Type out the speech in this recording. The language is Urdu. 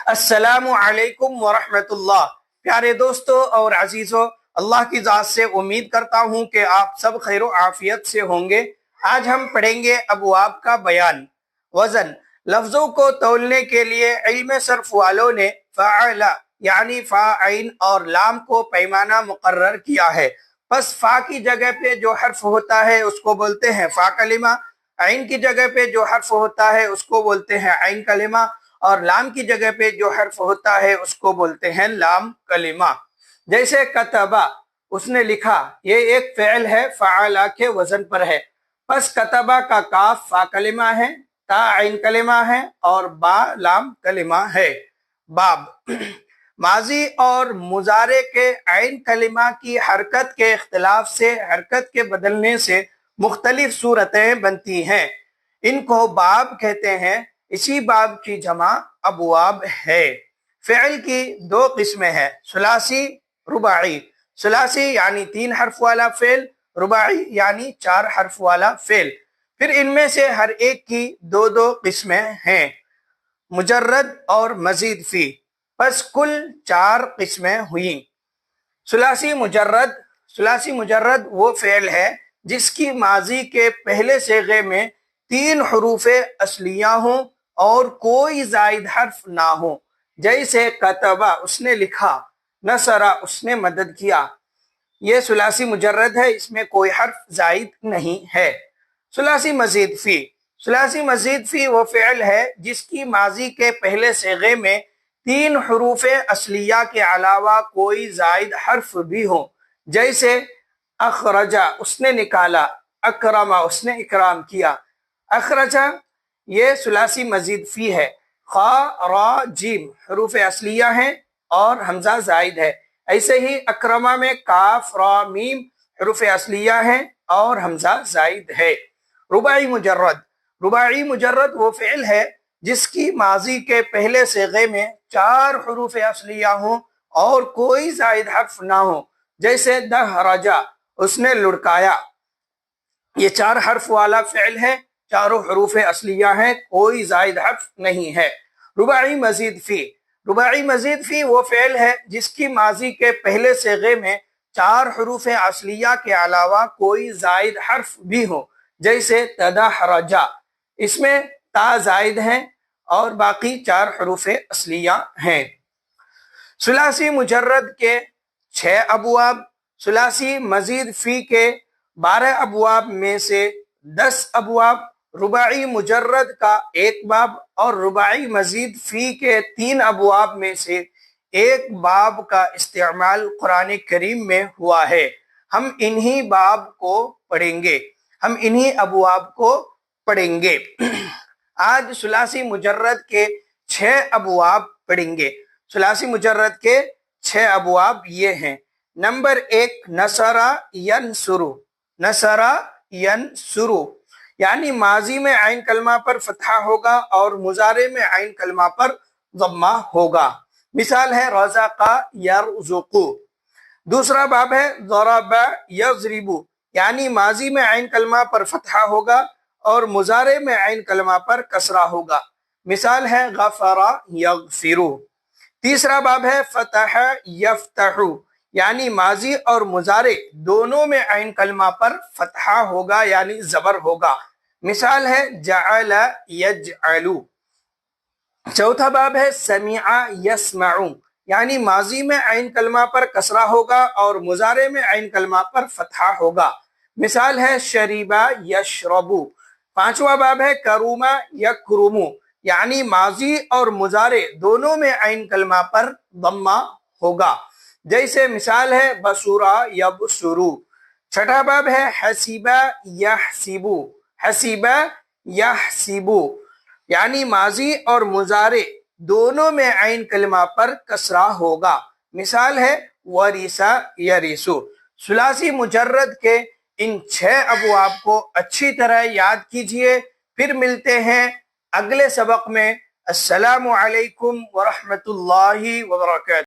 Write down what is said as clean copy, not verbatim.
السلام علیکم ورحمۃ اللہ۔ پیارے دوستو اور عزیزو، اللہ کی ذات سے امید کرتا ہوں کہ آپ سب خیر و عافیت سے ہوں گے۔ آج ہم پڑھیں گے ابواب کا بیان۔ وزن، لفظوں کو تولنے کے لیے علم صرف والوں نے فعل یعنی فا عین اور لام کو پیمانہ مقرر کیا ہے۔ پس فا کی جگہ پہ جو حرف ہوتا ہے اس کو بولتے ہیں فا کلمہ، عین کی جگہ پہ جو حرف ہوتا ہے اس کو بولتے ہیں عین کلمہ، اور لام کی جگہ پہ جو حرف ہوتا ہے اس کو بولتے ہیں لام کلمہ۔ جیسے کتبہ، اس نے لکھا، یہ ایک فعل ہے، فعلا کے وزن پر ہے۔ پس کتبہ کا کاف فا کلمہ ہے، تا عین کلمہ ہے اور با لام کلمہ ہے۔ باب، ماضی اور مضارع کے عین کلمہ کی حرکت کے اختلاف سے، حرکت کے بدلنے سے مختلف صورتیں بنتی ہیں، ان کو باب کہتے ہیں۔ اسی باب کی جمع ابواب ہے۔ فعل کی دو قسمیں ہیں، ثلاثی، رباعی۔ ثلاثی یعنی 3 حرف والا فعل، رباعی یعنی 4 حرف والا فعل۔ پھر ان میں سے ہر ایک کی دو قسمیں ہیں، مجرد اور مزید فی۔ پس کل 4 قسمیں ہوئیں۔ ثلاثی مجرد، ثلاثی مجرد وہ فعل ہے جس کی ماضی کے پہلے صیغے میں 3 حروف اصلیہ ہوں اور کوئی زائد حرف نہ ہو، جیسے کتبہ، اس نے لکھا، نصرہ، اس نے مدد کیا۔ یہ ثلاثی مجرد ہے، اس میں کوئی حرف زائد نہیں ہے۔ ثلاثی مزید فی، ثلاثی مزید فی وہ فعل ہے جس کی ماضی کے پہلے صیغے میں 3 حروف اصلیہ کے علاوہ کوئی زائد حرف بھی ہو، جیسے اخرجہ، اس نے نکالا، اکرمہ، اس نے اکرام کیا۔ اخرجہ یہ ثلاثی مزید فی ہے۔ خا، را، جیم حروف اصلیہ ہیں اور حمزہ زائد ہے۔ ایسے ہی اکرمہ میں کاف، را، میم حروف اصلیہ ہیں اور حمزہ زائد ہے۔ رباعی مجرد، رباعی مجرد وہ فعل ہے جس کی ماضی کے پہلے صیغے میں 4 حروف اصلیہ ہوں اور کوئی زائد حرف نہ ہو، جیسے دہرجہ، اس نے لڑکایا۔ یہ 4 حرف والا فعل ہے، چاروں حروف اصلیہ ہیں، کوئی زائد حرف نہیں ہے۔ رباعی مزید فی، رباعی مزید فی وہ فعل ہے جس کی ماضی کے پہلے صیغے میں 4 حروف اصلیہ کے علاوہ کوئی زائد حرف بھی ہو، جیسے تدحرجہ، اس میں تا زائد ہیں اور باقی 4 حروف اصلیہ ہیں۔ ثلاثی مجرد کے 6 ابواب، ثلاثی مزید فی کے 12 ابواب میں سے 10 ابواب، رباعی مجرد کا 1 باب اور رباعی مزید فی کے 3 ابواب میں سے 1 باب کا استعمال قرآن کریم میں ہوا ہے۔ ہم انہی باب کو پڑھیں گے، ہم انہی ابواب کو پڑھیں گے۔ آج ثلاثی مجرد کے 6 ابواب پڑھیں گے۔ ثلاثی مجرد کے 6 ابواب یہ ہیں۔ نمبر 1، نصرہ ینصرو، نصرہ ینصرو یعنی ماضی میں عین کلمہ پر فتحہ ہوگا اور مضارع میں عین کلمہ پر ضمہ ہوگا۔ مثال ہے رزق یرزق۔ دوسرا باب ہے ضرب یضرب، یعنی ماضی میں عین کلمہ پر فتحہ ہوگا اور مضارع میں عین کلمہ پر کسرہ ہوگا۔ مثال ہے غفر یغفر۔ تیسرا باب ہے فتح یفتح، یعنی ماضی اور مضارع دونوں میں عین کلمہ پر فتحہ ہوگا یعنی زبر ہوگا۔ مثال ہے جعل یجعل۔ چوتھا باب ہے سمع یسمع، یعنی ماضی میں عین کلمہ پر کسرہ ہوگا اور مضارع میں عین کلمہ پر فتحہ ہوگا۔ مثال ہے شرب یشرب۔ پانچواں باب ہے کرم یکرم، یعنی ماضی اور مضارع دونوں میں عین کلمہ پر ضمہ ہوگا، جیسے مثال ہے بصر یبصر۔ چھٹا باب ہے حسب یحسب، حسب یحسب، یعنی ماضی اور مضارع دونوں میں عین کلمہ پر کسرہ ہوگا۔ مثال ہے ورث یرث۔ ثلاثی مجرد کے ان 6 ابواب کو اچھی طرح یاد کیجئے۔ پھر ملتے ہیں اگلے سبق میں۔ السلام علیکم ورحمۃ اللہ وبرکاتہ۔